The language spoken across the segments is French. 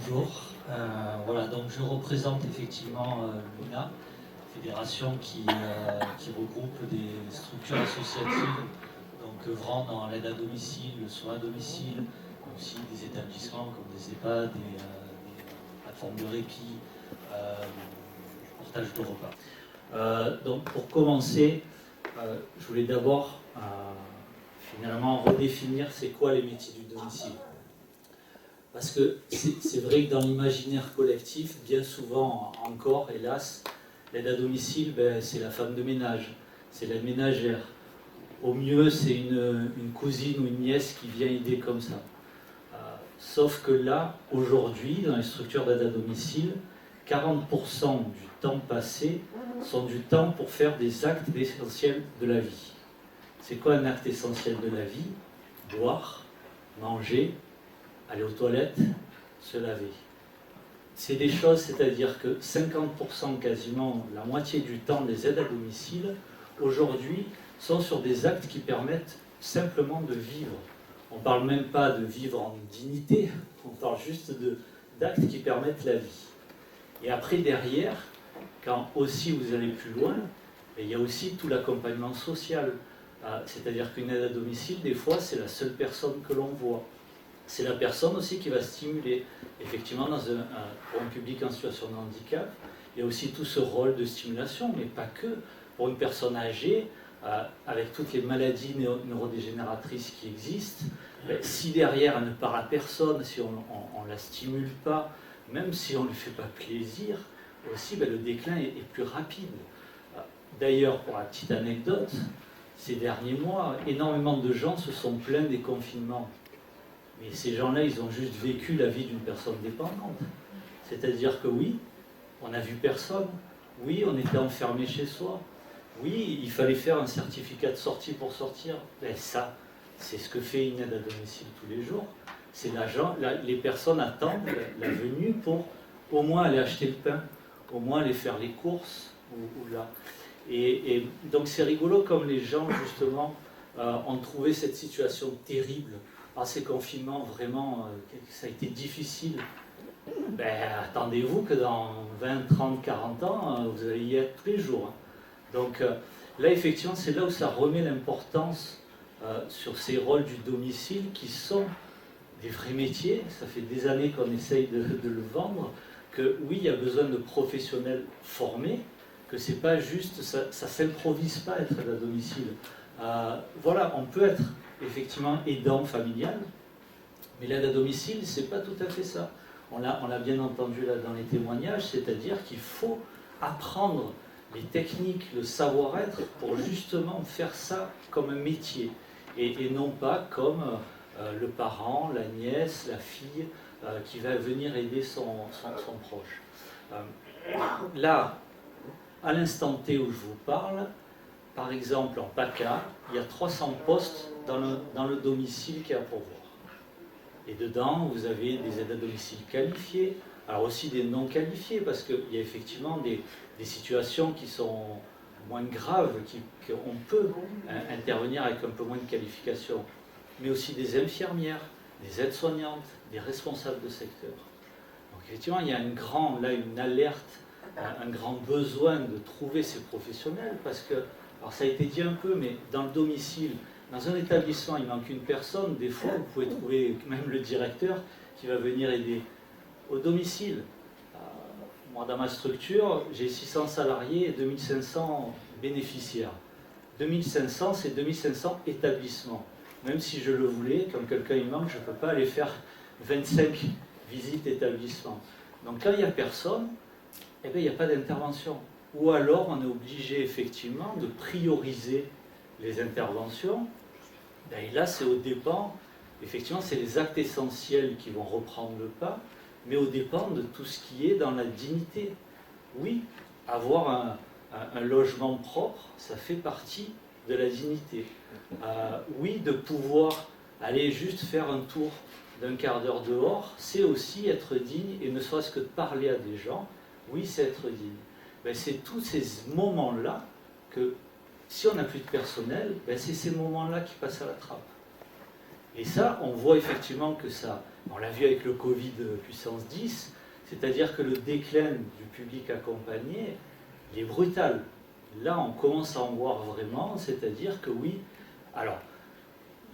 Bonjour. Voilà, donc je représente effectivement l'UNA, fédération qui regroupe des structures associatives donc œuvrant dans l'aide à domicile, le soin à domicile, mais aussi des établissements comme des EHPAD, des plateformes de répit, partage de repas. Donc pour commencer, je voulais d'abord finalement redéfinir c'est quoi les métiers du domicile. Parce que c'est vrai que dans l'imaginaire collectif, bien souvent encore, hélas, l'aide à domicile, c'est la femme de ménage, c'est l'aide ménagère. Au mieux, c'est une cousine ou une nièce qui vient aider comme ça. Sauf que là, aujourd'hui, dans les structures d'aide à domicile, 40% du temps passé sont du temps pour faire des actes essentiels de la vie. C'est quoi un acte essentiel de la vie? Boire, manger, aller aux toilettes, se laver. C'est des choses, c'est-à-dire que 50%, quasiment la moitié du temps des aides à domicile, aujourd'hui, sont sur des actes qui permettent simplement de vivre. On ne parle même pas de vivre en dignité, on parle juste d'actes qui permettent la vie. Et après, derrière, quand aussi vous allez plus loin, il y a aussi tout l'accompagnement social. C'est-à-dire qu'une aide à domicile, des fois, c'est la seule personne que l'on voit. C'est la personne aussi qui va stimuler. Effectivement, pour un public en situation de handicap, il y a aussi tout ce rôle de stimulation, mais pas que. Pour une personne âgée, avec toutes les maladies neurodégénératrices qui existent, si derrière elle ne parle à personne, si on ne la stimule pas, même si on ne lui fait pas plaisir, aussi le déclin est plus rapide. D'ailleurs, pour la petite anecdote, ces derniers mois, énormément de gens se sont plaints des confinements. Mais ces gens-là, ils ont juste vécu la vie d'une personne dépendante. C'est-à-dire que oui, on n'a vu personne. Oui, on était enfermé chez soi. Oui, il fallait faire un certificat de sortie pour sortir. Ben ça, c'est ce que fait une aide à domicile tous les jours. C'est les personnes attendent la venue pour au moins aller acheter le pain, au moins aller faire les courses. Ou là. Et donc c'est rigolo comme les gens, justement, ont trouvé cette situation terrible. Ces confinements, vraiment, ça a été difficile. Attendez-vous que dans 20, 30, 40 ans, vous allez y être tous les jours. Donc là, effectivement, c'est là où ça remet l'importance sur ces rôles du domicile qui sont des vrais métiers. Ça fait des années qu'on essaye de le vendre, que oui, il y a besoin de professionnels formés, que c'est pas juste, ça ne s'improvise pas être à domicile. Voilà, on peut être effectivement aidant familial, mais l'aide à domicile, c'est pas tout à fait ça. On l'a bien entendu là dans les témoignages, c'est-à-dire qu'il faut apprendre les techniques, le savoir-être pour justement faire ça comme un métier et non pas comme le parent, la nièce, la fille qui va venir aider son proche. Là, à l'instant T où je vous parle, par exemple en PACA, il y a 300 postes dans le domicile qui est à pourvoir. Et dedans, vous avez des aides à domicile qualifiées, alors aussi des non qualifiés, parce qu'il y a effectivement des situations qui sont moins graves, qu'on peut intervenir avec un peu moins de qualification, mais aussi des infirmières, des aides-soignantes, des responsables de secteur. Donc effectivement, il y a une alerte, un grand besoin de trouver ces professionnels, parce que, alors ça a été dit un peu, mais dans le domicile, dans un établissement, il manque une personne, des fois vous pouvez trouver même le directeur qui va venir aider. Au domicile, moi dans ma structure, j'ai 600 salariés et 2500 bénéficiaires. 2500, c'est 2500 établissements. Même si je le voulais, quand quelqu'un il manque, je ne peux pas aller faire 25 visites établissements. Donc quand il n'y a personne, il n'y a pas d'intervention. Ou alors on est obligé effectivement de prioriser les interventions. Et là c'est au dépend, effectivement c'est les actes essentiels qui vont reprendre le pas, mais au dépend de tout ce qui est dans la dignité. Oui, avoir un logement propre, ça fait partie de la dignité. Oui, de pouvoir aller juste faire un tour d'un quart d'heure dehors, c'est aussi être digne, et ne serait-ce que de parler à des gens, oui, c'est être digne. C'est tous ces moments-là que, si on n'a plus de personnel, c'est ces moments-là qui passent à la trappe. Et ça, on voit effectivement que ça, on l'a vu avec le Covid puissance 10, c'est-à-dire que le déclin du public accompagné, il est brutal. Là, on commence à en voir vraiment, c'est-à-dire que oui, alors,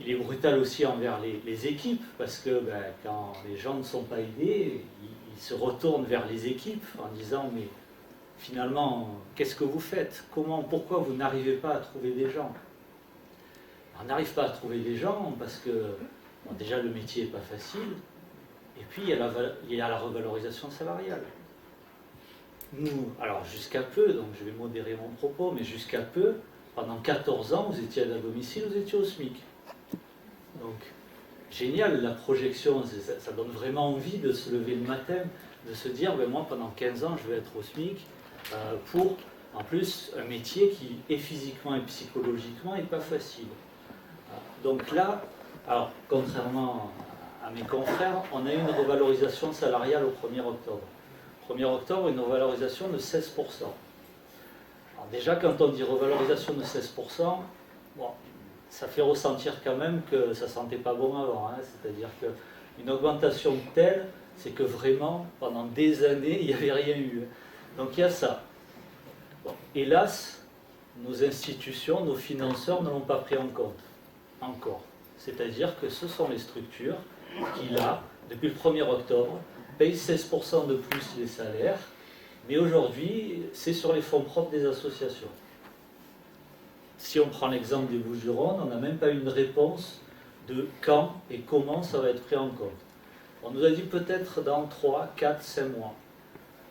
il est brutal aussi envers les équipes, parce que quand les gens ne sont pas aidés, ils se retournent vers les équipes en disant « mais finalement, qu'est-ce que vous faites? Pourquoi vous n'arrivez pas à trouver des gens ?» On n'arrive pas à trouver des gens parce que bon, déjà le métier n'est pas facile, et puis il y a la revalorisation salariale. Nous, alors jusqu'à peu, donc je vais modérer mon propos, mais jusqu'à peu, pendant 14 ans, vous étiez à domicile, vous étiez au SMIC. Donc, génial, la projection, ça donne vraiment envie de se lever le matin, de se dire, moi pendant 15 ans, je vais être au SMIC, pour, en plus, un métier qui est physiquement et psychologiquement n'est pas facile. Donc là, alors, contrairement à mes confrères, on a eu une revalorisation salariale au 1er octobre. 1er octobre, une revalorisation de 16%. Alors déjà, quand on dit revalorisation de 16%, bon, ça fait ressentir quand même que ça ne sentait pas bon avant. Hein. C'est-à-dire qu'une augmentation telle, c'est que vraiment, pendant des années, il n'y avait rien eu. Donc il y a ça. Bon, hélas, nos institutions, nos financeurs ne l'ont pas pris en compte. Encore. C'est-à-dire que ce sont les structures qui, là, depuis le 1er octobre, payent 16% de plus les salaires, mais aujourd'hui, c'est sur les fonds propres des associations. Si on prend l'exemple des Bouches-du-Rhône, on n'a même pas eu une réponse de quand et comment ça va être pris en compte. On nous a dit peut-être dans 3, 4, 5 mois.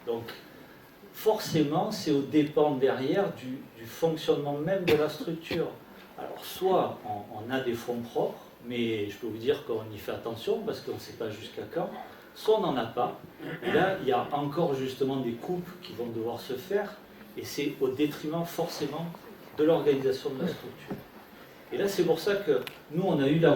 Donc, forcément, c'est aux dépens derrière du fonctionnement même de la structure. Alors, soit on a des fonds propres, mais je peux vous dire qu'on y fait attention parce qu'on ne sait pas jusqu'à quand, soit on n'en a pas. Et là, il y a encore justement des coupes qui vont devoir se faire, et c'est au détriment forcément de l'organisation de la structure. Et là, c'est pour ça que nous, on a eu la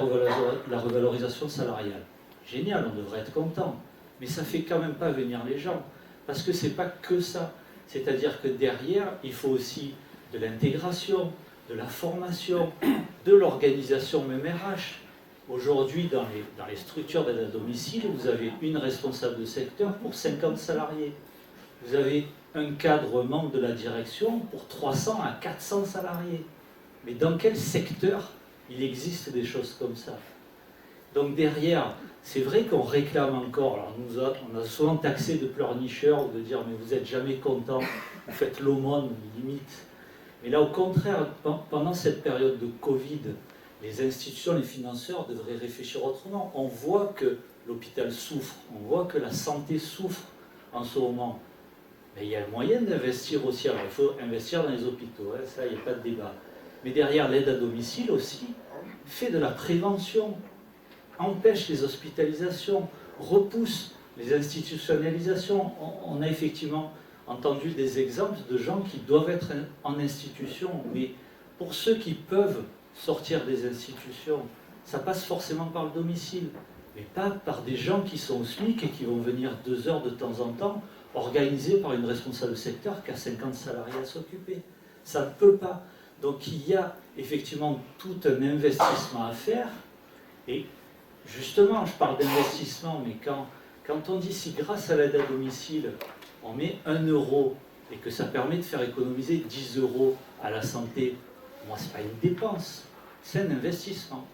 revalorisation salariale. Génial, on devrait être content, mais ça ne fait quand même pas venir les gens, parce que ce n'est pas que ça. C'est-à-dire que derrière, il faut aussi de l'intégration, de la formation, de l'organisation même RH. Aujourd'hui, dans les structures d'aide à domicile, vous avez une responsable de secteur pour 50 salariés. Vous avez un cadre membre de la direction pour 300 à 400 salariés. Mais dans quel secteur il existe des choses comme ça? Donc derrière, c'est vrai qu'on réclame encore, alors on a souvent taxé de pleurnicheurs, de dire mais vous n'êtes jamais content, vous faites l'aumône, limite. Mais là au contraire, pendant cette période de Covid, les institutions, les financeurs devraient réfléchir autrement. On voit que l'hôpital souffre, on voit que la santé souffre en ce moment. Mais il y a un moyen d'investir aussi. Alors il faut investir dans les hôpitaux, hein, ça il n'y a pas de débat. Mais derrière l'aide à domicile aussi, fait de la prévention, empêche les hospitalisations, repousse les institutionnalisations. On a effectivement entendu des exemples de gens qui doivent être en institution, mais pour ceux qui peuvent sortir des institutions, ça passe forcément par le domicile, mais pas par des gens qui sont au SMIC et qui vont venir 2 heures de temps en temps, organisés par une responsable de secteur qui a 50 salariés à s'occuper. Ça ne peut pas. Donc il y a effectivement tout un investissement à faire, et justement, je parle d'investissement, mais quand on dit si grâce à l'aide à domicile, on met 1 euro et que ça permet de faire économiser 10 euros à la santé, moi, ce n'est pas une dépense, c'est un investissement.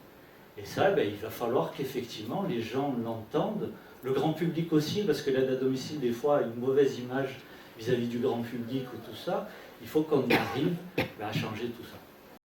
Et ça, il va falloir qu'effectivement les gens l'entendent, le grand public aussi, parce que l'aide à domicile, des fois, a une mauvaise image vis-à-vis du grand public ou tout ça. Il faut qu'on arrive à changer tout ça.